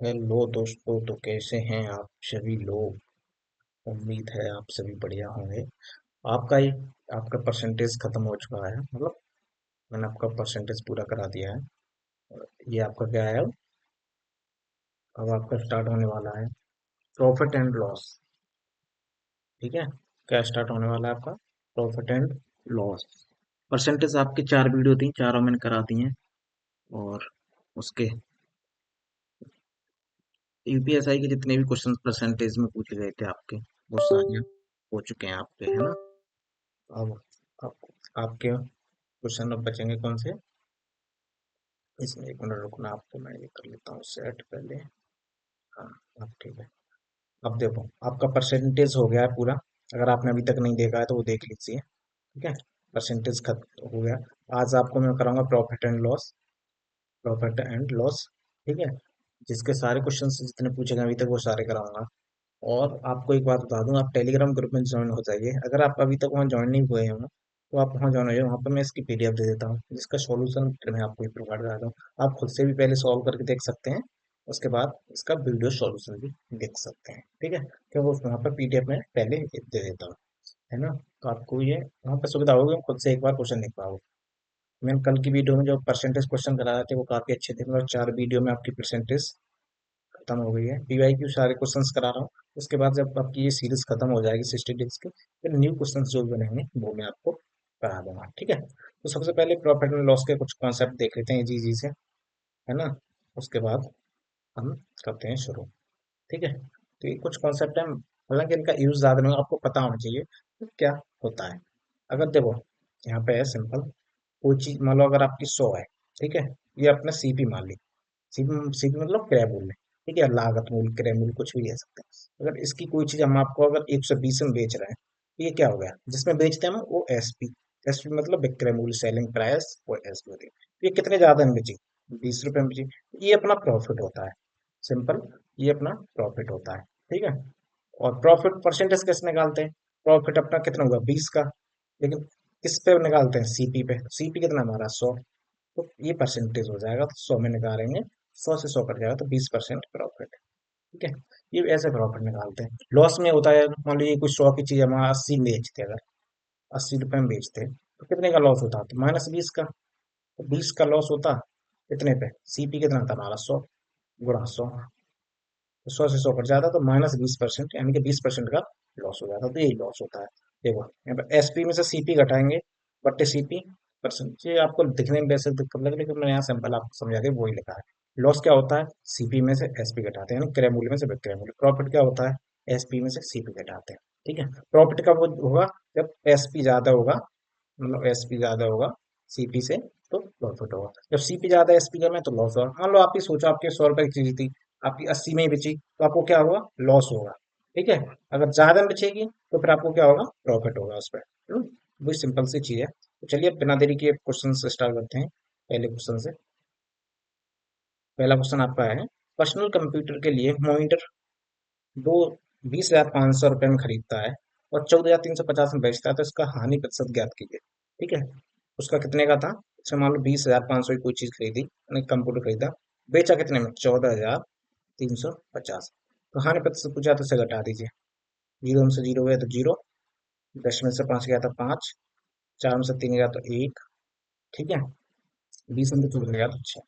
Hello दोस्तों, तो कैसे हैं आप सभी लोग। उम्मीद है आप सभी बढ़िया होंगे। आपका ही आपका परसेंटेज खत्म हो चुका है, मतलब मैंने आपका परसेंटेज पूरा करा दिया है। ये आपका क्या है, अब आपका स्टार्ट होने वाला है प्रॉफिट एंड लॉस। ठीक है, क्या स्टार्ट होने वाला है आपका प्रॉफिट एंड लॉस। परसेंटेज आपकी 4 वीडियो थी, चारों मैंने करा दी हैं। और उसके यूपीएसआई के जितने भी क्वेश्चन परसेंटेज में पूछे गए थे आपके, वो सारे हो चुके हैं आपके, है ना। अब आप, आपके क्वेश्चन अब बचेंगे कौन से। इसमें 1 मिनट रुकना, आपको मैं ये कर लेता हूँ सेट पहले। हाँ, अब ठीक है। अब देखो, आपका परसेंटेज हो गया है पूरा। अगर आपने अभी तक नहीं देखा है तो वो देख लीजिए। ठीक है, परसेंटेज खत्म हो गया। आज आपको मैं कराऊंगा profit and loss. Profit and loss, ठीक है। जिसके सारे क्वेश्चन जितने पूछे गए अभी तक वो सारे कराऊंगा। और आपको एक बात बता दूं, आप टेलीग्राम ग्रुप में ज्वाइन हो जाइए। अगर आप अभी तक वहाँ ज्वाइन नहीं हुए हैं तो आप वहाँ ज्वाइन हो जाइए। वहाँ पर मैं इसकी पीडीएफ दे देता हूँ, जिसका सॉल्यूशन मैं आपको प्रोवाइड करा दूँ। आप खुद से भी पहले सॉल्व करके देख सकते हैं, उसके बाद इसका वीडियो सॉल्यूशन भी देख सकते हैं। ठीक है, क्योंकि वहाँ पर पीडीएफ में पहले दे देता हूँ, है ना। तो आपको ये वहाँ पर सुविधा होगी, खुद से एक बार क्वेश्चन लिख पाओगे। मैंने कल की वीडियो में जो परसेंटेज क्वेश्चन कराए थे वो काफी अच्छे थे, मतलब 4 वीडियो में आपकी परसेंटेज खत्म हो गई है। पीवाईक्यू सारे क्वेश्चंस करा रहा हूँ। उसके बाद जब आपकी ये सीरीज खत्म हो जाएगी 60 डेज की, फिर न्यू क्वेश्चंस जो भी बनेंगे वो मैं आपको करा दूंगा। ठीक है, तो सबसे पहले प्रॉफिट एंड लॉस के कुछ कॉन्सेप्ट देख लेते हैं जी जी से, है ना। उसके बाद हम करते हैं शुरू। ठीक है, तो ये कुछ कॉन्सेप्ट है, हालांकि इनका यूज ज्यादा नहीं, आपको पता होना चाहिए कि क्या होता है। अगर देखो, यहाँ पे है सिंपल। कोई चीज मान लो, अगर आपकी 100 है, ठीक है। ये अपना सीपी मान ली। सीपी सीपी मतलब क्रय मूल्य। ठीक है, लागत मूल्य, क्रय मूल्य कुछ भी ले सकते हैं। अगर इसकी कोई चीज हम आपको अगर 120 में बेच रहे हैं, तो ये क्या हो गया, जिसमें बेचते हैं हम वो एसपी। एसपी मतलब विक्रय मूल्य, सेलिंग प्राइस, वो एसपी होती है। तो ये कितने ज्यादा में बेची, 20 रुपए में बेची, ये अपना प्रॉफिट होता है। सिंपल, ये अपना प्रॉफिट होता है। ठीक है, और प्रॉफिट परसेंटेज कैसे निकालते हैं। प्रॉफिट अपना कितना हुआ 20 का, लेकिन किस पे निकालते हैं, सीपी पे। सीपी कितना हमारा 100, तो ये परसेंटेज हो जाएगा, तो 100 में निकालेंगे, 100 से 100 कट जाएगा तो 20% प्रॉफिट। ठीक है, ये ऐसे प्रॉफिट निकालते हैं। लॉस में होता है, मान लीजिए कोई 100 की चीज हम 80 में बेचते हैं, अगर 80 रुपए में बेचते हैं तो कितने का लॉस होता है, तो -20 का। तो 20 का लॉस होता कितने पे, सीपी कितना था हमारा 100 गुणा 100, तो 100 से 100 कट जाता तो -20%, यानी कि 20% का लॉस हो जाता। तो यही लॉस होता है। देखो, यहाँ पे एसपी में से सीपी घटाएंगे, बट्टे सीपी परसेंट। ये आपको दिखने में वैसे दिक्कत लगे, लेकिन मैंने यहाँ सिंपल आपको समझा के वही लिखा है। लॉस क्या होता है, सीपी में से एसपी घटाते हैं, यानी क्रय मूल्य में से विक्रय मूल्य। प्रॉफिट क्या होता है, एसपी में से सीपी घटाते हैं। ठीक है, प्रॉफिट कब होगा, जब एसपी ज्यादा होगा, मतलब एसपी ज्यादा होगा सीपी से, तो प्रॉफिट होगा। जब सीपी ज्यादा एसपी कम है तो लॉस होगा। मान लो आपकी सोचो, आपके 100 रुपए की चीज थी, आपकी 80 में ही बेची, तो आपको क्या होगा, लॉस होगा। ठीक है, अगर ज्यादा में बेचेगी तो फिर आपको क्या होगा, प्रॉफिट होगा उस पर। वही सिंपल सी चीज है। तो चलिए अब बिना देरी के क्वेश्चन से स्टार्ट करते हैं। पहले क्वेश्चन से, पहला क्वेश्चन आपका है, पर्सनल कंप्यूटर के लिए मॉनिटर दो 20,500 रुपये में खरीदता है और 14,350 में बेचता है, तो इसका हानि प्रतिशत ज्ञात कीजिए। ठीक है, उसका कितने का था, जैसे मान लो 20,500 की कोई चीज खरीदी, यानी कंप्यूटर खरीदा, बेचा कितने में, 14,350। तो हानि प्रतिशत पूछा तो इसे घटा दीजिए। 0 में से 0 गया तो 0, 10 में से 5 गया तो 5, 4 में से 3 गया तो 1। ठीक है, 20 में से 4 गया तो 6।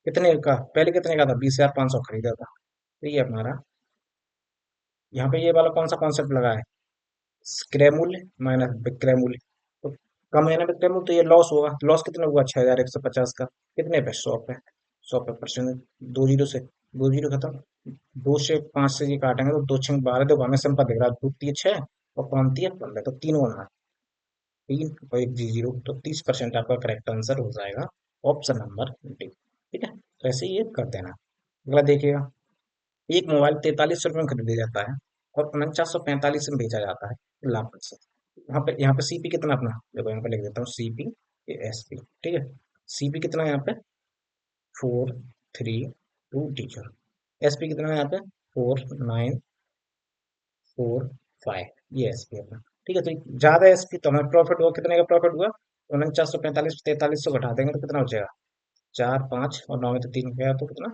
कितने का, पहले कितने का था, 20,500 खरीदा था। तो ये हमारा, यहाँ पे ये वाला कौन सा कॉन्सेप्ट लगा है, क्रय मूल्य माइनस विक्रय मूल्य। तो कम है ना विक्रय मूल्य, तो ये लॉस होगा। लॉस कितना हुआ, 6,150 का। कितने पे, 100 पे। 100 पे परसेंट, 2 जीरो से 2 जीरो खत्म। 2 से 5 से ये काटेंगे तो 2 6 12, देखो हमें सिंपल दिख रहा है, 2 3 6 और 5 3 15, तो 3 होना, 3 और 1 जीरो, तो 30% आपका करेक्ट आंसर हो जाएगा, ऑप्शन नंबर डी। ठीक है, तो ऐसे ही ये कर देना। अगला देखिएगा, एक मोबाइल 43 रुपये में खरीदा जाता है और 49,145 में बेचा जाता है, लाभ प्रतिशत। यहाँ पे सीपी कितना अपना, देखो यहाँ पे लिख देता हूँ सीपी, एसपी। ठीक है, सीपी कितना है यहाँ पे, 4,3,2 जीरो। एसपी कितना है यहाँ पे, 4,9,4,5। ये एसपी अपना। ठीक है, तो ज्यादा एसपी तो हमें प्रॉफिट हुआ, कितने का प्रॉफिट हुआ, 49,45, 4300 घटा देंगे तो कितना हो जाएगा, 4 5 और 9 में तो 3 गया तो कितना,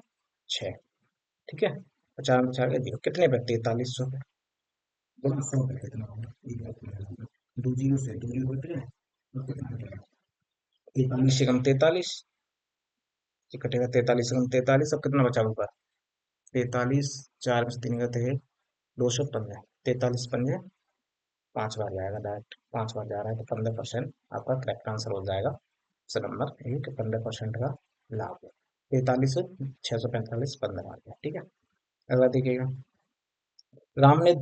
6। ठीक है। 50 में 4 जीरो कितने पे? 4300 पे। दोनों 100 पे कितना होगा ये कैलकुलेट। दो जीरो से दो जीरो कट गए और कितना बचेगा? 43 से कम 43, ये कटेगा 43 से कम 43, अब कितना बचा ऊपर? 43, 4 में से 3 गए थे 215, 43 पंजे 5 बार जाएगा डायरेक्ट, 5 बार जा रहा है तो 15% आपका करेक्ट आंसर हो जाएगा। ऑप्शन नंबर एक 15% का लाभ है। 43 से 645 15 आ गया, ठीक है। अगला देखिएगा, राम ने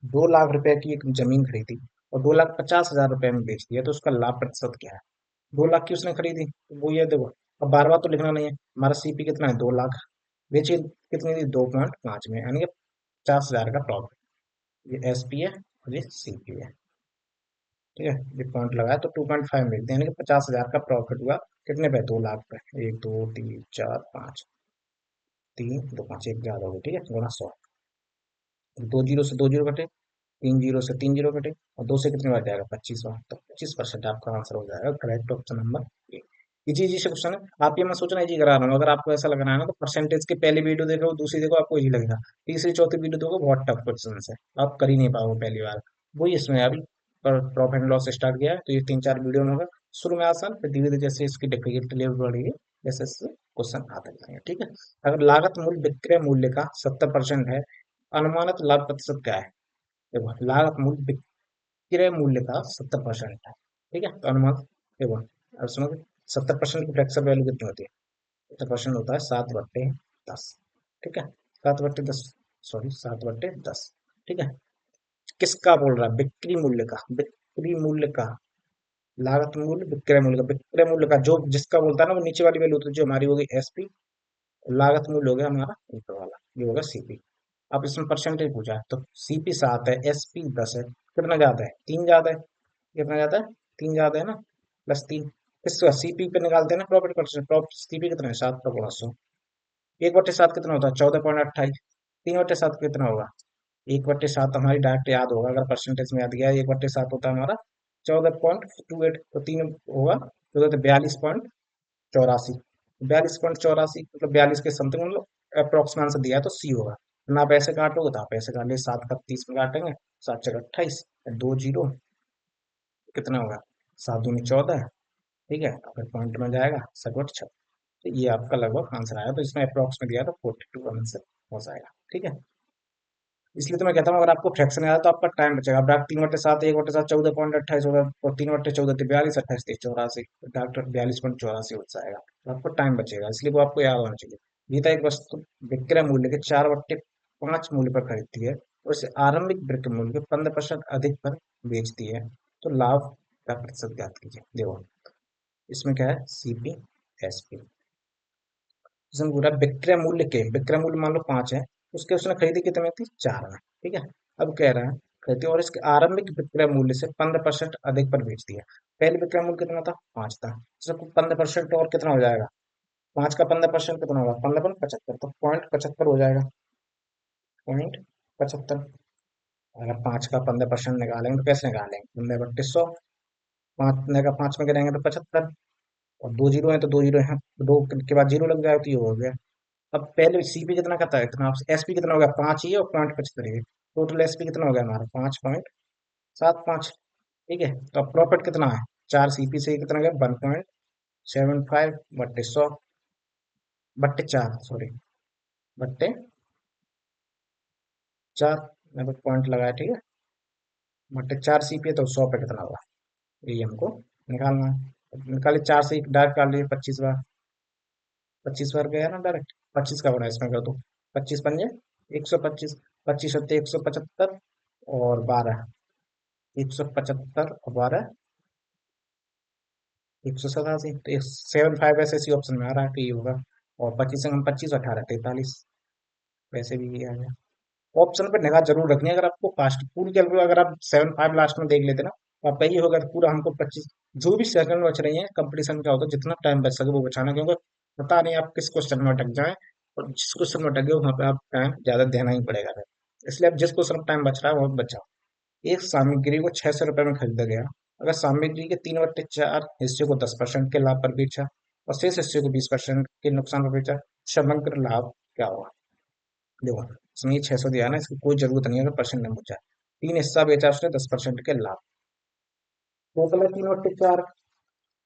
2 लाख रुपए की एक जमीन खरीदी और 2,50,000 रुपए में बेच दिया, तो उसका लाभ प्रतिशत क्या है? 2 लाख की उसने खरीदी तो वो ये देखो, अब बार बार तो लिखना नहीं है, हमारा सीपी कितना है? 2 लाख। बेची कितनी थी? 2.5 में, यानी कि 50,000 का प्रॉफिट। ये एस पी है और ये सीपी है, ठीक है। ये पॉइंट लगाया तो 2.5 मिलते हैं, यानी कि 50,000 का प्रॉफिट हुआ। कितने पे? 2 लाख पे। एक दो तीन चार पाँच, तीन दो पाँच, एक ज्यादा हो गई, ठीक है, गुणा 100। दो जीरो से दो जीरो कटे, तीन जीरो से तीन जीरो कटे, और दो से कितनी बार जाएगा? 25 बार, तो 25% आपका आंसर हो जाएगा correct, option number A. Easy easy से क्वेश्चन है, आप ये मत सोचना इजी करा रहा हूँ, अगर आपको ऐसा लग रहा है ना तो परसेंटेज की पहली वीडियो देखो, दूसरी देखो, आपको इजी लगेगा। तीसरी चौथी वीडियो देखो, बहुत टफ क्वेश्चन है, आप कर ही नहीं पाओगे पहली बार। वही इसमें अभी प्रॉफिट एंड लॉस स्टार्ट किया है, तो ये 3 4 वीडियो में होगा। शुरू में आसान, फिर धीरे धीरे जैसे इसकी डिफिकल्टी लेवल बढ़ेगी, जैसे जैसे क्वेश्चन आते जाएंगे, ठीक है। अगर लागत मूल्य विक्रय मूल्य का 70% है, अनुमानित लाभ प्रतिशत क्या है? देखो, लागत मूल्य विक्रय मूल्य का 70% है, ठीक है, तो अनुमान। देखो, अब सुनो, 70% की फ्रैक्शन वैल्यू कितनी होती है? 70% होता है 7/10, ठीक है। 7/10, सॉरी 7/10, ठीक है। किसका बोल रहा है? बिक्री मूल्य का, बिक्री मूल्य का। लागत मूल्य विक्रय मूल्य का, विक्रय मूल्य का जो जिसका बोलता है ना, वो नीचे वाली वैल्यू होती है, जो हमारी होगी एसपी। लागत मूल्य हो गया हमारा ऊपर वाला, ये होगा सीपी। अब इसमें परसेंटेज पूछा है, तो सीपी 7 है, एसपी 10 है, कितना ज्यादा है? 3 ज्यादा है। कितना ज्यादा है? 3 ज्यादा है ना, +3। किसका? सीपी पे निकालते हैं ना प्रॉफिट परसेंट, प्रॉफिट सीपी कितना है? 7/100। 1/7 कितना होता है? 14.28। 3/7 कितना होगा? 1/7 हमारी डायरेक्ट याद होगा, अगर परसेंटेज में याद गया, 1/7 होता है हमारा 14.28, तो 3 होगा तो 42.84। 42.84 मतलब 42 के समथिंग, मतलब अप्रोक्सीमेट से दिया है, तो सी होगा। ना आप ऐसे काट लोगे तो आप ऐसे काट लिए, 7 का 30 में काटेंगे, 7 × 28, दो जीरो, कितना होगा? 7 दूनी 14, ठीक है, तो फिर पॉइंट में जाएगा 7/6। तो ये आपका लगभग आंसर आया, तो इसमें अप्रोक्स में दिया तो 42 आंसर हो जाएगा, ठीक है। इसलिए तो मैं कहता हूँ, अगर आपको फ्रैक्शन आया तो आपका टाइम बचेगा। अब डॉक्टर 3/7, 1/7 14.28 होगा, और 3/14 42, 28 23 84, डॉक्टर 42.84 हो जाएगा, तो आपको टाइम बचेगा, इसलिए वो आपको याद होना चाहिए। गीता एक वस्तु विक्रय मूल्य के 4/5 मूल्य पर खरीदती है और इसे आरंभिक विक्रय मूल्य के 15% अधिक पर बेचती है, तो लाभ का प्रतिशत ज्ञात कीजिए। देखो, इसमें क्या है? CP, SP. इसमें पूरा विक्रय मूल्य मान लो 5 है, उसके उसने खरीदी कितने थी? 4 में, ठीक है। अब कह रहा है खरीदी और इसके आरंभिक विक्रय मूल्य से 15% अधिक पर बेच दिया। पहले विक्रय मूल्य कितना था? 5 था, तो 15% और कितना हो जाएगा? 5 का 15% कितना होगा? 15/75, तो 0.75 हो जाएगा। 0.75। अगर 5 का 15% निकालेंगे तो कैसे निकालेंगे? 15/100, 5 का 5 में गिराएंगे तो 75, और दो जीरो है तो दो जीरो है, दो के बाद जीरो लग जाए तो ये हो गया। अब पहले सीपी कितना कहता है? इतना। एसपी कितना हो गया? 5 ही है, और 0.75 है, टोटल एसपी कितना हो गया हमारा? 5.75, ठीक है। तो अब प्रॉफिट कितना है? 4 सीपी से कितना गया? 1.75/100, बट्टे 4, सॉरी, बट्टे 4, मैं तो पॉइंट लगाया, ठीक है। बट्टे 4 सीपी है तो 100 पे कितना होगा? यही हमको निकालना है। अब निकालिए, 4 से डायरेक्ट निकाल लीजिए, 25 बार। 25 बार गया ना डायरेक्ट। 25 का बड़ा इसमें कर दो, 25×5 125, 25 होते 175, और 12, 175 और 12 187, तो 75 ऐसे इसी ऑप्शन में आ रहा है, तो ये होगा। और 25 से हम 25, 18 43, वैसे भी ये आ गया। ऑप्शन पे निगाह जरूर रखनी है, अगर आपको फास्ट पूरी कैलकुलेट, अगर आप 75 लास्ट में देख लेते ना, तो आपका ये होगा कि पूरा हमको 25, जो भी सेकंड बच रही है कंपटीशन का होता है, जितना टाइम बच सके वो बचाना, क्योंकि पता नहीं आप किस क्वेश्चन में अटक जाए, और जिस क्वेश्चन में अटक गए वहां पे आप टाइम ज्यादा देना ही पड़ेगा फिर। इसलिए आप जिस क्वेश्चन में टाइम बच रहा है वो बचाओ। एक सामग्री को 600 रुपए में खरीदा गया, अगर सामग्री के 3/4 हिस्से को 10% के लाभ पर बेचा और शेष हिस्से को 20% के नुकसान पर बेचा, समग्र लाभ क्या होगा? देखो इसमें ये 600 दिया है ना, इसकी कोई जरूरत नहीं है अगर परसेंट नहीं पूछा। तीन हिस्सा बेचा उसने 10% के लाभ। टोटल है 3/4।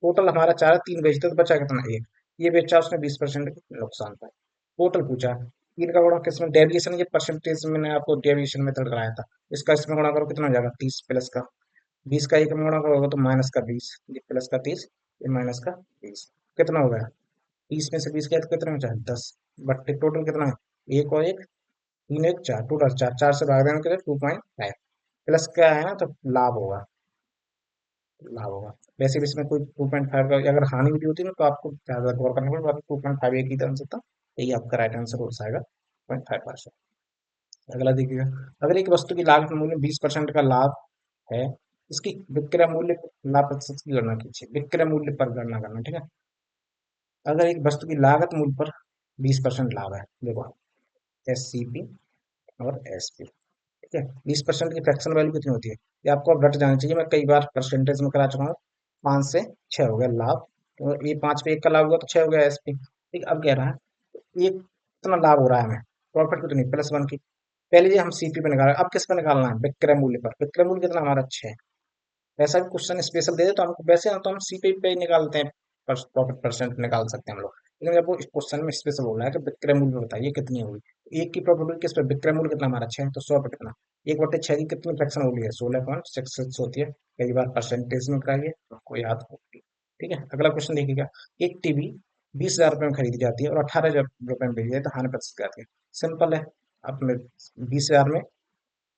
टोटल हमारा 4 है, 3 बेचते तो बचा कितना, एक। ये बेचा उसने 20% नुकसान था। टोटल पूछा। तीन का गुणा किसमें, डेविएशन, ये परसेंटेज मैंने आपको डेविएशन मेथड कराया था। इसका इसमें गुणा करो कितना हो जाएगा, 30 प्लस का 20 का एक में गुणा करोगे तो माइनस का 20, ये प्लस का 30, ये माइनस का 20। कितना हो गया, 30 में से 20 गया तो कितना बचा, 10। बट्टे टोटल कितना है, एक और एक, तीन एक चार, टोटल चार, चार से भाग देने के लिए 2.5। प्लस क्या है ना, तो लाभ होगा, लाभ होगा। वैसे भी इसमें कोई 2.5 का अगर हानि भी होती है ना तो आपको ज्यादा गौर करना पड़ेगा, 2.5 एक ही आंसर था। यही आपका राइट आंसर हो जाएगा, 0.5%। अगला देखिएगा। अगर एक वस्तु की लागत मूल्य 20% का लाभ है, इसकी विक्रय मूल्य, लाभ प्रतिशत की गणना कीजिए, विक्रय मूल्य पर गणना करना, ठीक है। अगर एक वस्तु की लागत मूल्य पर 20% लाभ है, देखो SCP और SP, ठीक है। 20% की फ्रैक्शन वैल्यू कितनी होती है, ये आपको अब रट जाना चाहिए, मैं कई बार परसेंटेज में करा चुका हूँ। 5 से 6 हो गया लाभ, तो ये 5 पे 1 का लाभ हुआ तो 6 हो गया SP, ठीक। अब कह रहा है ये कितना लाभ हो रहा है हमें, प्रॉफिट कितनी, +1 की। पहले ये हम CP पे निकाल, अब किस पे निकालना है, विक्रय मूल्य पर। विक्रय मूल्य कितना हमारा, 6। वैसा भी क्वेश्चन स्पेशल दे दे तो हमको, वैसे तो हम CP पे ही निकालते हैं, प्रॉफिट परसेंट निकाल सकते हैं हम लोग। लेकिन जब वो इस क्वेश्चन में स्पेशल बोल रहा है कि विक्रय मूल्य बताइए कितनी होगी, तो एक की प्रॉफिट हुई किस पे, विक्रय मूल्य कितना हमारा 6, तो 100 पे कितना, 1/6 की कितनी फ्रैक्शन होगी है, 16.66 होती है। कई बार परसेंटेज में कराइए तो आपको याद होगी, ठीक है। अगला क्वेश्चन देखिएगा। एक टीवी 20,000 रुपये में खरीदी जाती है और 18,000 रुपये में बेची जाती है, तो हानि प्रतिशत आती है। सिंपल है, आपने 20,000 में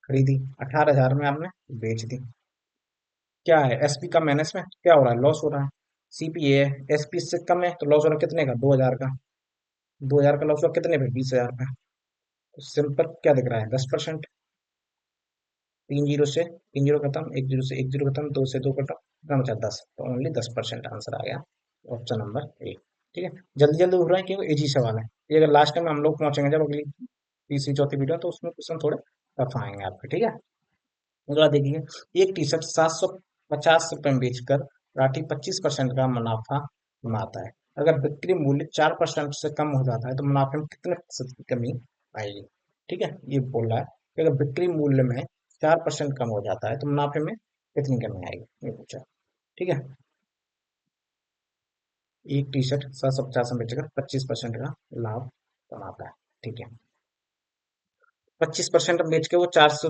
खरीदी, 18,000 में आपने बेच दी। क्या है, एसपी कम है ना, इसमें क्या हो रहा है, लॉस हो रहा है। सीपी है, एसपी से कम है तो लॉस हो रहा है कितने का, 2,000 का। 2,000 का लॉस हुआ कितने पे, 20,000 पे। तो सिंपल क्या दिख रहा है, 10%। तीन जीरो से तीन जीरो खत्म, एक जीरो से एक जीरो खत्म, दो से दो खत्म, कितना बचा, 10। तो ओनली 10% आंसर आ गया, ऑप्शन नंबर ए, ठीक है। जल्दी जल्दी हो रहा है क्योंकि इजी सवाल है। ये अगर लास्ट टाइम हम लोग पहुंचेंगे जब अगली तीसरी चौथी वीडियो, तो उसमें क्वेश्चन थोड़े टफ आएंगे आपके, ठीक है। अगला देखिए। एक टी शर्ट 750 रुपये में बेचकर राठी 25% का मुनाफा कमाता है। अगर बिक्री मूल्य 4% से कम हो जाता है तो मुनाफे में कितने प्रतिशत की कमी आएगी, ठीक है। ये बोल रहा है कि अगर बिक्री मूल्य में 4% कम हो जाता है तो मुनाफे में कितनी कमी आएगी, ये पूछा, ठीक है। एक टी शर्ट 750 में बेचकर 25% का लाभ कमाता है, ठीक है। 25% बेच के वो 400,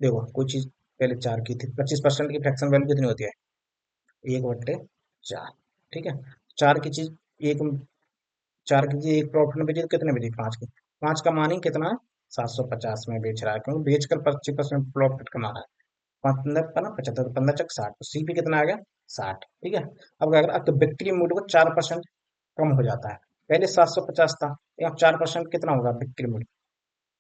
देखो कोई चीज पहले 4 की थी, 25% की फ्रैक्शन वैल्यू कितनी होती है, 1/4, ठीक है। चार की चीज एक, चार की चीज एक प्रॉफिट में बेची तो कितने बेची, 5 की। 5 का मानी कितना है, 750 में बेच रहा है, क्योंकि बेचकर 25% प्रॉफिट कमा रहा है। 5 पंद्रह 75, 15 चक 60, तो सीपी कितना आ गया, 60, ठीक है। अब अगर आपके बिक्री मूल्य को 4% कम हो जाता है, पहले 750 था, यहाँ 4% कितना होगा बिक्री मूल्य,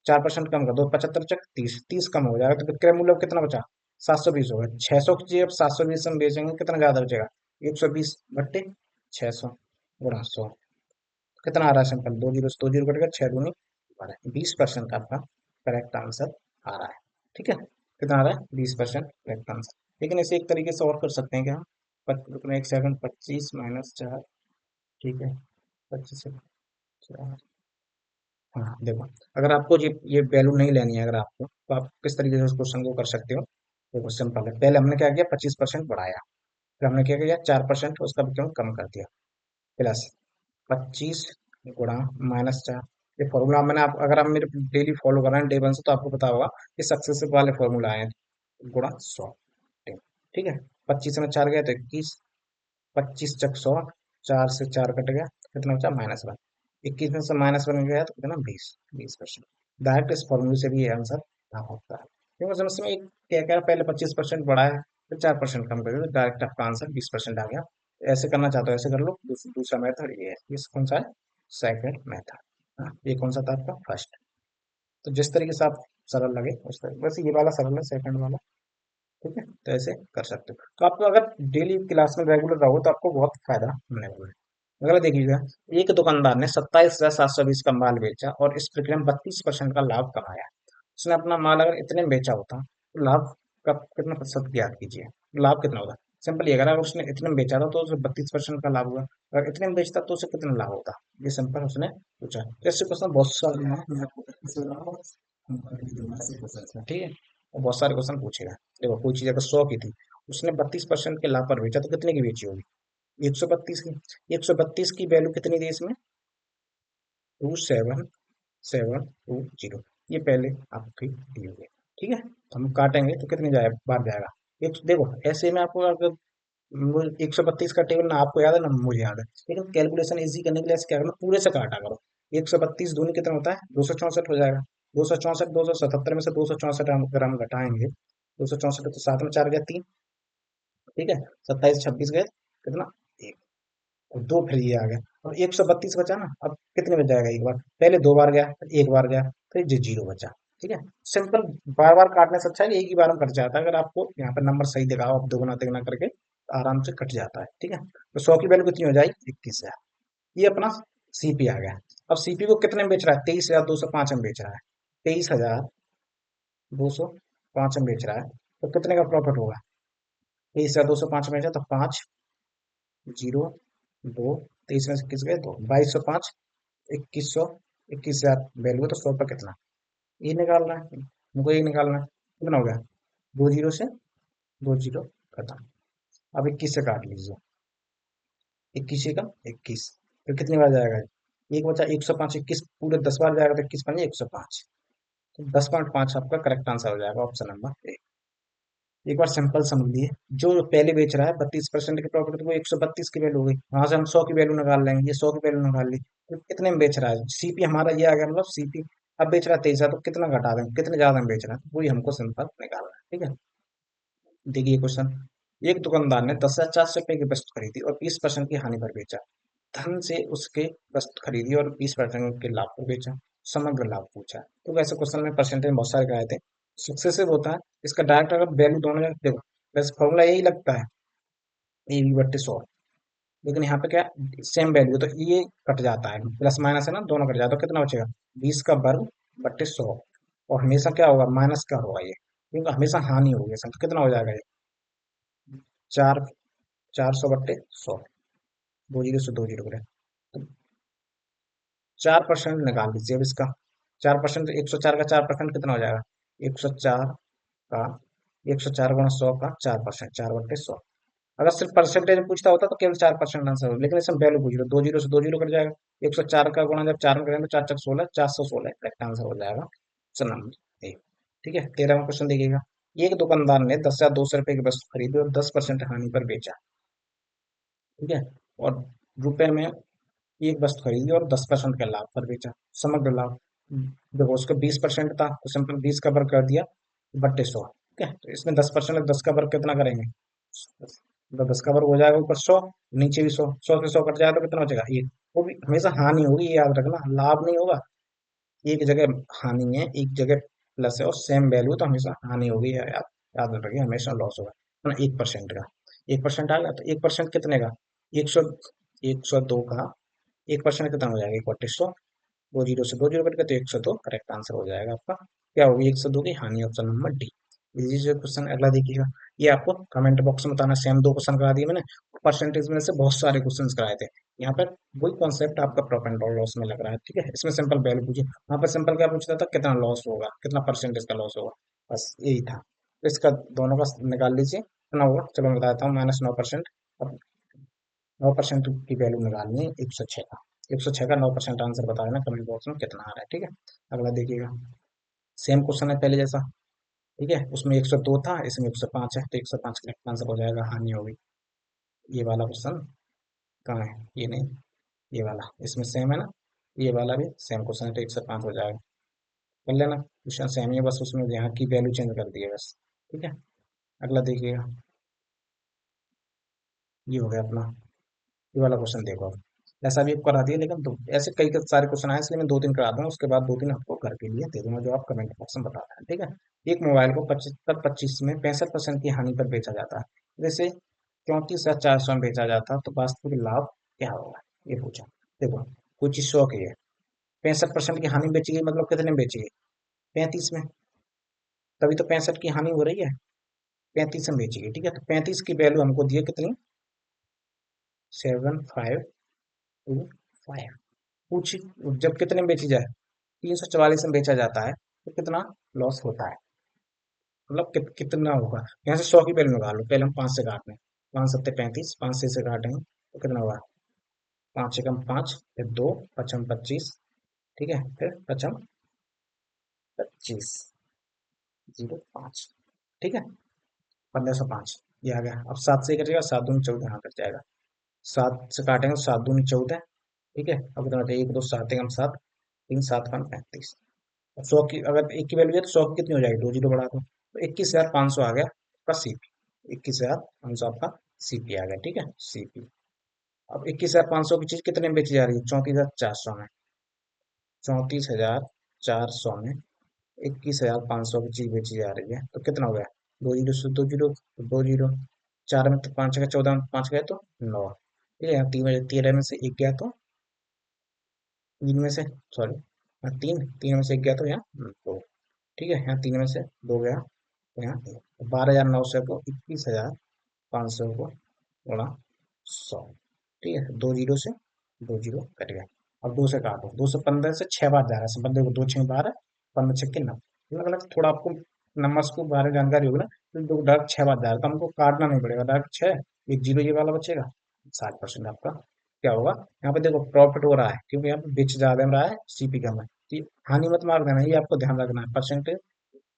4% कम कर दो, 75 चक 30, 30 कम हो जाएगा, तो विक्रय मूल्य अब कितना बचा, 720 होगा। 600 की चीज अब 720 में बेचेंगे, कितना ज्यादा बचेगा, 120/600 गुणा 100, कितना आ रहा है, सिंपल, दो जीरो से दो जीरो कटेगा, 6 दूनी 12, 20% का आपका करेक्ट आंसर आ रहा है, ठीक है। कितना आ रहा है, 20% करेक्ट आंसर। लेकिन इसे एक तरीके से और कर सकते हैं क्या हम, रुकना एक सेकंड, 25 - 4, ठीक है, 25 से 4। हाँ देखो, अगर आपको ये वैल्यू नहीं लेनी है अगर आपको, तो आप किस तरीके से उस क्वेश्चन को कर सकते हो। देखो सिंपल है, पहले हमने क्या किया, 25% बढ़ाया, फिर हमने क्या किया, 4% उसका विक्रम कम कर दिया, प्लस 25 गुणा -4। ये फॉर्मूला मैंने, आप अगर आप मेरे डेली फॉलो कर रहे हैं डे 1 से, तो आपको पता होगा ये सक्सेसिव वाले फॉर्मूला है, गुणा 100, ठीक है। 25 में 4 गया तो 21, 25 चक 100, 4 से 4 कट गया, कितना बचा, -1। 21 में से -1 गया तो कितना, 20, 20%। डायरेक्ट इस फॉर्मूले से भी ये आंसर प्राप्त होता है, क्योंकि समझ में एक क्या क्या, पहले 25% बढ़ाया फिर 4% कम कर दिया, तो डायरेक्ट आपका आंसर 20% आ गया। ऐसे करना चाहते हो ऐसे कर लो, दूसरा मेथड ये है, ये कौन सा है, सेकंड मेथड। हाँ, ये कौन सा था आपका, फर्स्ट। तो जिस तरीके से आप सरल लगे उस तरीके, वैसे ये वाला सरल है, सेकंड वाला, ठीक है। तो ऐसे कर सकते हो, तो आपको अगर डेली क्लास में रेगुलर रहो तो आपको बहुत फायदा होने वाला है। अगला देखिएगा। एक दुकानदार ने 27,720 का माल बेचा और इस प्रक्रिया में 32% का लाभ कमाया। उसने अपना माल अगर इतने में बेचा होता तो लाभ का कितना प्रतिशत ज्ञात कीजिए, लाभ कितना होगा। सिंपल ये, अगर उसने इतने में बेचा था तो उसे 32% का लाभ हुआ, अगर इतने में बेचता तो उसे कितना लाभ होता। ये सिंपल उसने पूछा। ऐसे क्वेश्चन बहुत सारे हैं, मैं आपको इसके अलावा हम करके दूंगा ऐसे क्वेश्चन, ठीक है। और बहुत सारे क्वेश्चन पूछेगा। देखो कोई चीज अगर 100 की थी, उसने 32% के लाभ पर बेचा तो कितने की बेची होगी? 132 की। 132 की वैल्यू कितनी दी इसमें? 2770। ये पहले आपकी दी हुई है, ठीक है। तो हम काटेंगे तो कितने जाए बार जाएगा? एक देखो ऐसे में आपको अगर 132 का टेबल ना आपको याद है ना मुझे याद है, लेकिन कैलकुलेशन इजी करने के लिए ऐसे क्या करना, पूरे से काटा करो। 132 दूनी कितना होता है? 264 हो जाएगा। 264, 277 में से 264 अगर हम घटाएंगे, 264 तो सात में चार गया तीन, ठीक है। 27 26 गए कितना? एक। और दो फिर ये आ गया। और 132 बचा ना, अब कितने बच जाएगा? एक बार पहले दो बार गया, फिर एक बार गया, फिर ये जीरो बचा, ठीक है। सिंपल, बार बार काटने से अच्छा है कि एक ही बार में कट जाता है। अगर आपको यहाँ पर नंबर सही दिखाओ, आप दोगुना तिगुना करके आराम से कट जाता है, ठीक है। तो 100 की वैल्यू कितनी हो जाएगी? 21,000। ये अपना सीपी आ गया। अब सीपी को कितने में बेच रहा है? 23,205 में बेच रहा है। 23,205 में बेच रहा है, तो कितने का प्रॉफिट होगा? 23,205 में बेचा तो पाँच, जीरो, दो, 23 में से किस गए? दो, 2205, 2100, 21,000 वैल्यू है, तो 100 पर कितना? ये निकालना है हमको, ये निकालना है। कितना हो गया? दो जीरो से दो जीरो खत्म। अब 21 से काट लीजिए, 21 का 21, फिर कितनी बार जाएगा? एक बचा 105, 21 पूरे 10 बार जाएगा तो 21 पंजे 105, तो 10.5 आपका करेक्ट आंसर हो जाएगा, ऑप्शन नंबर ए। एक बार सिंपल समझ लिए, जो पहले बेच रहा है 32% के प्रॉफिट, तो वो 132 की वैल्यू हो गई, वहां से हम 100 की वैल्यू निकाल लेंगे, ये 100 की वैल्यू निकाल ली, तो कितने में बेच रहा है? सीपी हमारा ये आ गया, मतलब सीपी अब बेच रहा है 23, तो कितना घटा देंगे, कितने ज्यादा में बेच रहा है, वही हमको सिंपल निकालना है, ठीक है। देखिए क्वेश्चन, एक दुकानदार ने 10,400 रुपए की वस्तु खरीदी और 20% की हानि पर बेचा। धन से उसके वस्तु खरीदी और 20% के लाभ पर बेचा, समग्र लाभ पूछा। तो वैसे क्वेश्चन में परसेंटेज बहुत सारे आए थे। सक्सेसिव होता है इसका डायरेक्ट, अगर वैल्यू दोनों जगह देखो, वैसे फॉर्मूला यही लगता है, ए बी बट्टे 100, लेकिन यहाँ पे क्या, सेम वैल्यू, तो ये कट जाता है, प्लस माइनस है ना, दोनों कट जाता है, तो कितना बचेगा? 20 का वर्ग बट्टे 100। और हमेशा क्या होगा? माइनस का होगा ये, क्योंकि हमेशा हानि होगी इसमें, तो कितना हो जाएगा ये? चार, 400/100, दो जीरो से दो जीरो करें तो 4% निकाल लीजिए अब इसका। 4%, 104 का 4% कितना हो जाएगा? 104 का 104 गुणा 100 का 4%, 4/100। अगर सिर्फ परसेंटेज पूछता होता तो केवल 4% आंसर हो, लेकिन इसमें वैल्यू पूछ रहे हो, दो जीरो से दो जीरो कट जाएगा। 104 का गुणा जब चार में करेंगे तो चार चक 16, 416 करेक्ट आंसर हो जाएगा, ऑप्शन नंबर ए, ठीक है। 13वां क्वेश्चन देखिएगा, एक दुकानदार ने 10,200 रुपए की वस्तु खरीदी और 10% हानि पर बेचा, ठीक है। और रुपए में एक वस्तु खरीदी और 10% का लाभ पर बेचा, समग्र लाभ। देखो उसका 20% था, तो सिंपल 20 का वर्ग कर दिया बट्टे 100, ठीक है। तो इसमें 10% 10 का वर्ग कितना करेंगे? तो 10 का वर्ग हो जाएगा ऊपर 100, नीचे भी 100, 100 से 100 कट जाएगा तो कितना बचेगा? एक। वो भी हमेशा हानि होगी, ये याद रखना, लाभ नहीं होगा। एक जगह हानि है, एक जगह प्लस है, और सेम वैल्यू तो हमेशा हानि होगी, याद रखिए, हमेशा लॉस होगा, है ना। 1% का 1% आ गया, तो 1% कितने का? 100, 102 का 1% कितना हो जाएगा? 1/100, दो जीरो से दो जीरो कट गए तो 102 करेक्ट आंसर हो जाएगा आपका। क्या होगी? 102 की हानि, ऑप्शन नंबर डी। इजी से क्वेश्चन अगला देखिएगा, ये आपको कमेंट बॉक्स में बताना, सेम दो क्वेश्चन करा दिए मैंने, परसेंटेज में से बहुत सारे क्वेश्चन कराए थे। यहाँ पर वही कॉन्सेप्ट आपका प्रॉफिट एंड लॉस में लग रहा है, ठीक है। इसमें सिंपल वैल्यू पूछिए, वहाँ पर सिंपल क्या पूछता था? कितना लॉस होगा, कितना परसेंटेज का लॉस होगा, बस यही था। तो इसका दोनों का निकाल लीजिए, कितना होगा चलो मैं बताता हूँ, -9%। अब 9% की वैल्यू निकालनी है 106 का, 106 का 9% आंसर बता देना कमेंट बॉक्स में कितना आ रहा है, ठीक है। अगला देखिएगा, सेम क्वेश्चन है पहले जैसा, ठीक है। उसमें 102 था, इसमें 105 है, तो 105 करेक्ट आंसर हो जाएगा, हानि होगी। ये वाला क्वेश्चन कहाँ है? ये नहीं, ये वाला, इसमें सेम है ना, ये वाला भी सेम क्वेश्चन है, तो 105 हो जाएगा। कर लेना, क्वेश्चन सेम ही है, बस उसमें यहाँ की वैल्यू चेंज कर दी है बस, ठीक है। अगला देखिएगा, ये हो गया अपना, ये वाला क्वेश्चन देखो अब, ऐसा भी करा दिया, लेकिन दो ऐसे कई सारे क्वेश्चन आए, इसलिए मैं दो तीन करा दूंगा, उसके बाद दो तीन आपको घर के लिए दे दूंगा, जो आप कमेंट बॉक्स में बताना है, ठीक है। एक मोबाइल को 25 में 65% की हानि पर बेचा जाता है, जैसे 34,400 में बेचा जाता है, तो वास्तविक लाभ क्या होगा? ये पूछा। देखो कोई चीज 100 की है, 65% की हानि बेची गई, मतलब कितने में बेची गई? 35 में, तभी तो 65 की हानि हो रही है, 35 में बेची गई, ठीक है। तो 35 की वैल्यू हमको दी है कितनी, 7525। पूछी, जब कितने में बेची जाए, 344 में बेचा जाता है तो कितना लॉस होता है, मतलब कितना होगा। यहाँ से 100 की वैल्यू निकाल लो, पहले हम 5 से काट लें। 5 7 35, 5 से काटेंगे तो कितना होगा, 5 एकम 5, फिर 2, 5 25, ठीक है, फिर 5 25, 05, ठीक है, 1505 ये आ गया। अब 7 से कटेगा, 7 दूनी 14 यहाँ कट जाएगा। 7 से काटेंगे, 7 दूनी 14, ठीक है। अब कितना बचा, 1 2 7 एकम 7, 3 7 5 35। अब 100 की अगर एक की वैल्यू है तो 100 की कितनी हो जाएगी, 2 जीरो बढ़ा दो तो 21,500 आ गया आपका सीपी। 21,500 आपका सीपी आ गया, ठीक है, सीपी। अब 21,500 की चीज कितने में बेची जा रही है, 34,400 में। 34,400 में 21,500 की चीज बेची जा रही है तो कितना हो गया, 2 जीरो से 2 जीरो, 2 जीरो, 4 में तो 5 गया, 14 में 5 गया तो 9, ठीक है। यहाँ 13 में से एक गया तो, तीन में से, सॉरी, यहाँ तीन, तीन में से एक गया तो यहाँ दो, ठीक है। यहाँ 3 में से 2 गया तो यहाँ 12,900 को 21,500 को गुणा 100, ठीक है। 2 जीरो से 2 जीरो कट गया। अब 2 से काटो, 215 से 6 बार जा रहा है, बंदे को 2 6 12, 15 6 9, अलग अलग थोड़ा आपको नंबर्स को बारे में जानकारी होगी ना, तो दो डायरेक्ट 6 बार जा रहा है तो हमको काटना नहीं पड़ेगा, डायरेक्ट 6, एक जीरो ये वाला बचेगा, 60% आपका क्या होगा। यहाँ पे देखो प्रॉफिट हो रहा है क्योंकि यहाँ पे बिच ज्यादा में रहा है, सीपी कम है, तो हानि मत मार देना, ये आपको ध्यान रखना है परसेंटेज,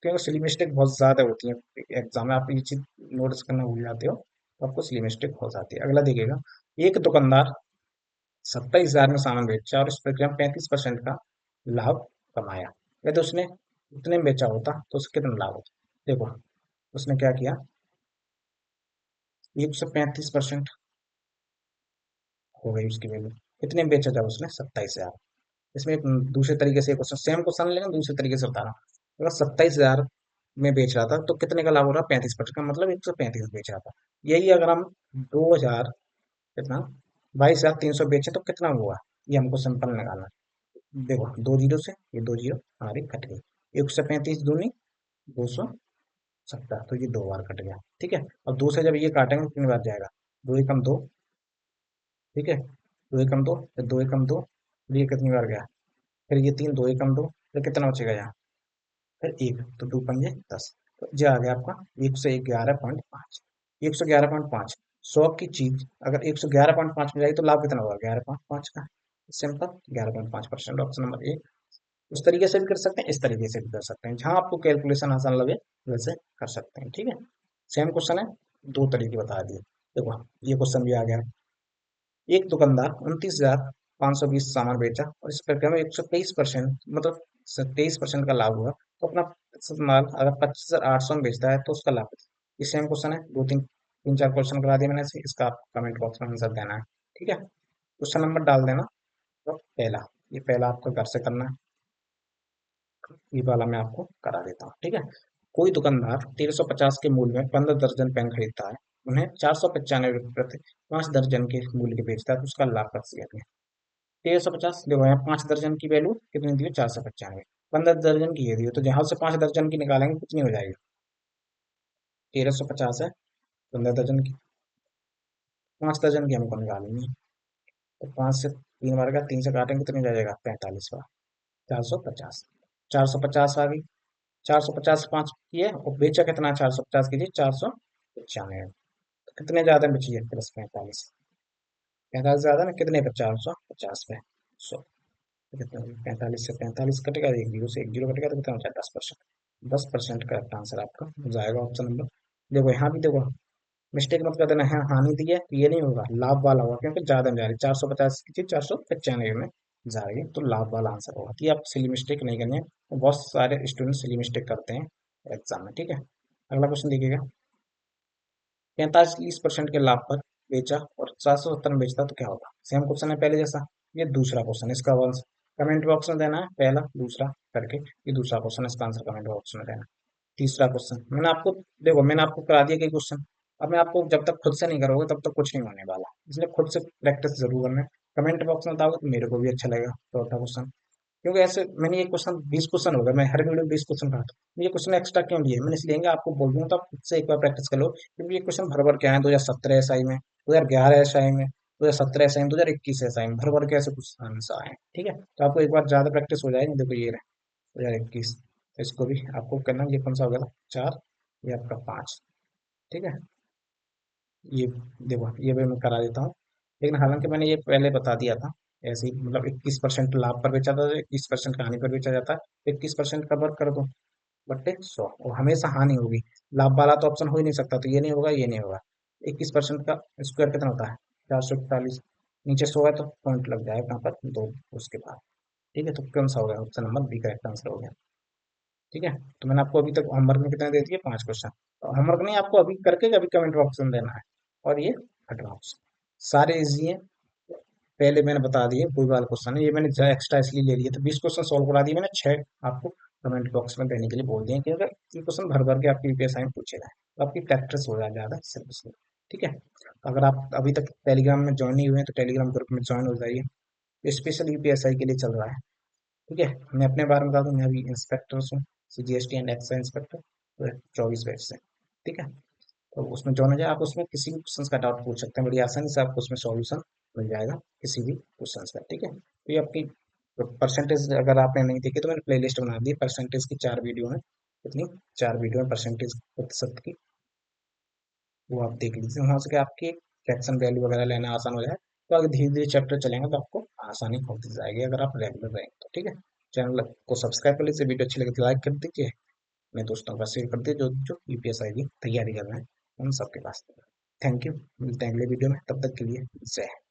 क्योंकि सिली मिस्टेक बहुत ज्यादा होती है एग्जाम में, आप ये चीज नोटिस करना भूल जाते हो तो आपको सिली मिस्टेक हो जाती है। अगला देखिएगा, एक दुकानदार 27,000 में सामान बेचा और इस प्रक्रिया में 35% का लाभ कमाया। यदि उसने उतने में बेचा होता तो उसे कितना लाभ होता, देखो उसने क्या किया, 135% हो गई उसकी वैल्यू, कितने में बेचा जब उसने, 27,000। इसमें एक दूसरे तरीके से क्वेश्चन, सेम क्वेश्चन लेकिन दूसरे तरीके से बताना, अगर 27,000 में बेच रहा था तो कितने का लाभ हो रहा, 35% का मतलब 135 बेच रहा था। यही अगर हम 2,000, कितना, 22,300 बेचे तो कितना हुआ, ये हमको सिंपल निकालना है। देखो 2 जीरो से ये 2 जीरो हमारी कट गई, 135 दूनी 270, तो ये 2 बार कट गया, ठीक है। और 2 से जब ये काटेंगे तो कितनी बार जाएगा, 2 एकम 2, ठीक है, 2 एकम 2, फिर 2 एकम 2, फिर ये कितनी बार गया, फिर ये 3, 2 एकम 2, फिर कितना बचेगा यहाँ, फिर एक, तो 2 पंजे 10, तो ये आ गया आपका 111.5, 111.5। 100 की चीज अगर 111.5 में जाएगी तो लाभ कितना होगा, 11.5 का, सिंपल 11.5%, ऑप्शन नंबर ए। उस तरीके से भी कर सकते हैं, इस तरीके से भी कर सकते हैं, जहां आपको कैलकुलेशन आसान लगे वैसे कर सकते हैं, ठीक है। सेम क्वेश्चन है, दो तरीके बता दिए। देखो ये क्वेश्चन भी आ गया, एक दुकानदार 29,520 सामान बेचा और इस प्रक्रिया में 123%, मतलब 23% का लाभ हुआ, तो अपना प्रतिशत माल अगर 25,800 में बेचता है तो उसका लाभ, ये सेम क्वेश्चन है, दो तीन तीन चार क्वेश्चन करा दिया मैंने ऐसे, इसका आप कमेंट बॉक्स में आंसर देना है, ठीक है। क्वेश्चन नंबर डाल देना, तो पहला, ये पहला आपको घर से करना है, ये वाला मैं आपको करा देता हूँ, ठीक है। कोई दुकानदार 1350 के मूल्य में 15 दर्जन पेन खरीदता है, उन्हें 495 प्रति 5 दर्जन के मूल्य के बेचता है तो उसका लाभ प्रतिशत है 1350। देखो यहाँ 5 दर्जन की वैल्यू कितनी दी है, 495, 15 दर्जन की ये दी है, तो जहां से 5 दर्जन की निकालेंगे कितनी हो जाएगी, 1350 है, 15 दर्जन की, 5 दर्जन की हमको निकालेंगे, तो 5 से 3 बार का, 3 से काटेंगे कितनी हो जाएगा, 45 बार, 450, 450 आ गई। 450 5 की है और बेचा कितना, 450 कीजिए 495, तो कितने ज्यादा बची है, प्लस 45, 45 ज्यादा ना, कितने पे, 450 पे 100, तो कितना, 45 से 45 कटेगा, एक जीरो से एक जीरो कटेगा तो कितना हो जाए, 10%, 10% करेक्ट आंसर आपका हो जाएगा ऑप्शन नंबर। देखो यहाँ भी देखो, मिस्टेक मत कर देना है, हानि दी है तो ये नहीं होगा, लाभ वाला होगा, क्योंकि ज्यादा में जा रही है, 450 की चीज 495 में जा रही है तो लाभ वाला आंसर होगा, तो ये आप सिली मिस्टेक नहीं करनी है, बहुत सारे स्टूडेंट सिली मिस्टेक करते हैं एग्जाम में, ठीक है। अगला क्वेश्चन देखिएगा, 45% के लाभ पर बेचा और 770 में बेचता तो क्या होगा, सेम क्वेश्चन है पहले जैसा, ये दूसरा क्वेश्चन, इसका आंसर कमेंट बॉक्स में देना है, पहला दूसरा करके, ये दूसरा क्वेश्चन, इसका आंसर कमेंट बॉक्स में देना। तीसरा क्वेश्चन मैंने आपको, देखो मैंने आपको करा दिया कई क्वेश्चन, अब मैं आपको जब तक खुद से नहीं करोगे तब तक कुछ नहीं होने वाला, इसलिए खुद से प्रैक्टिस जरूर करना है। कमेंट बॉक्स में बताओगे तो मेरे को भी अच्छा लगेगा। चौथा क्वेश्चन, क्योंकि ऐसे मैंने ये क्वेश्चन 20 क्वेश्चन हो गए, मैं हर वीडियो 20 क्वेश्चन पढ़ाता हूँ, ये क्वेश्चन एक्स्ट्रा क्यों लिए? मैंने इसलिए कि आपको बोल दूँ तो आप खुद से एक बार प्रैक्टिस कर लो, क्योंकि ये क्वेश्चन भर भर के आए हैं 2017 एसआई में, 2011 एसआई में, 2017 एसआई में, 2021 एसआई में, भर भर के ऐसे क्वेश्चन आंसर आए हैं। ठीक है, तो आपको एक बार ज्यादा प्रैक्टिस हो जाएगी। देखो ये रहे 2021, तो इसको भी आपको करना, ये कौन सा हो गया था? 4, ये आपका 5। ठीक है, ये देखो ये भी मैं करा देता हूँ, लेकिन हालांकि मैंने ये पहले बता दिया था, ऐसे ही मतलब 21% लाभ पर बेचा था, 21% हानि पर बेचा जाता है, 21% कवर कर दो बट्टे 100, और हमेशा हानि होगी। लाभ वाला तो ऑप्शन हो ही नहीं सकता, तो ये नहीं होगा, ये नहीं होगा। 21% का स्क्वायर कितना होता है? 441। नीचे 100 है तो पॉइंट लग जाएगा कहाँ पर? दो, उसके बाद। ठीक है, तो कौन सा हो गया? Option number B correct answer हो गया। ठीक है, तो मैंने आपको अभी तक होमवर्क में कितने दे दिए? 5 क्वेश्चन। होमवर्क नहीं, आपको अभी करके अभी कमेंट बॉक्स में देना है। और ये एडवांस सारे इजी हैं, पहले मैंने बता दिए, कोई वाला क्वेश्चन है, ये मैंने एक्स्ट्रा इसलिए ले लिए थे। 20 क्वेश्चन सोल्व करा दिए मैंने, 6 आपको कमेंट बॉक्स में देने के लिए बोल दिए, क्योंकि ये क्वेश्चन भर भर के आपके यूपीएसआई में पूछेगा, तो आपकी प्रैक्टिस हो जाए ज्यादा सिर्फ इसलिए। ठीक है, तो अगर आप अभी तक टेलीग्राम में ज्वाइन नहीं हुए हैं तो टेलीग्राम ग्रुप में ज्वाइन हो जाइए, स्पेशल यूपीएसआई के लिए चल रहा है। ठीक है, मैं अपने बारे में बता दूं, मैं अभी इंस्पेक्टर हूँ, CGST and excise inspector, 24 batch से। ठीक है, तो उसमें ज्वाइन हो जाए, आप उसमें किसी भी क्वेश्चन का डाउट पूछ सकते हैं, बड़ी आसानी से आपको उसमें सॉल्यूशन मिल जाएगा किसी भी क्वेश्चन का। ठीक है, तो ये आपकी परसेंटेज अगर आपने नहीं देखी तो मैंने प्लेलिस्ट बना दी परसेंटेज की, 4 वीडियो है। कितनी? 4 वीडियो है परसेंटेज प्रतिशत की, वो आप देख लीजिए, वहां से कि आपकी फ्रैक्शन वैल्यू वगैरह लेना आसान हो जाए। तो अगर धीरे धीरे चैप्टर चलेंगे तो आपको आसानी होती जाएगी, अगर आप रेगुलर रहेंगे तो। ठीक है, चैनल को सब्सक्राइब कर लीजिए, वीडियो अच्छी लगे तो लाइक कर दीजिए, अपने दोस्तों का शेयर कर दीजिए, जो जो यूपीएसआई की तैयारी कर रहे हैं उन सबके पास। थैंक यू, मिलते हैं अगले वीडियो में, तब तक के लिए जय हिंद।